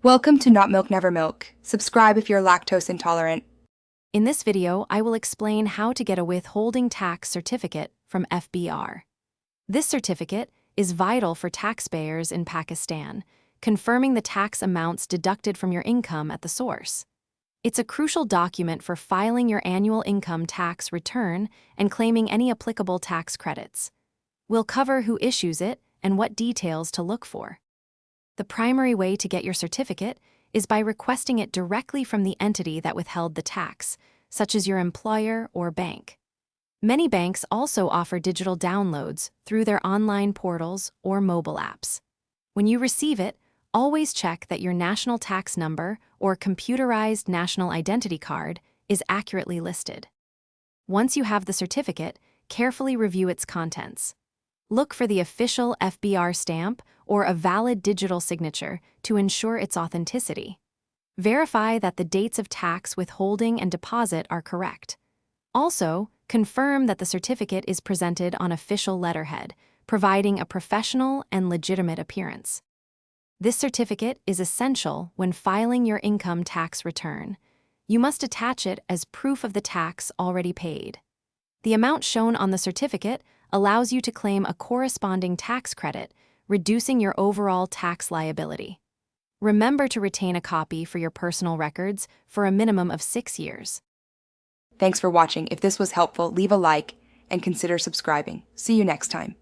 Welcome to Not Milk Never Milk. Subscribe if you're lactose intolerant. In this video, I will explain how to get a withholding tax certificate from FBR. This certificate is vital for taxpayers in Pakistan, confirming the tax amounts deducted from your income at the source. It's a crucial document for filing your annual income tax return and claiming any applicable tax credits. We'll cover who issues it and what details to look for. The primary way to get your certificate is by requesting it directly from the entity that withheld the tax, such as your employer or bank. Many banks also offer digital downloads through their online portals or mobile apps. When you receive it, always check that your national tax number or computerized national identity card is accurately listed. Once you have the certificate, carefully review its contents. Look for the official FBR stamp or a valid digital signature to ensure its authenticity. Verify that the dates of tax, withholding, and deposit are correct. Also, confirm that the certificate is presented on official letterhead, providing a professional and legitimate appearance. This certificate is essential when filing your income tax return. You must attach it as proof of the tax already paid. The amount shown on the certificate allows you to claim a corresponding tax credit, reducing your overall tax liability. Remember to retain a copy for your personal records for a minimum of 6 years. Thanks for watching. If this was helpful, leave a like and consider subscribing. See you next time.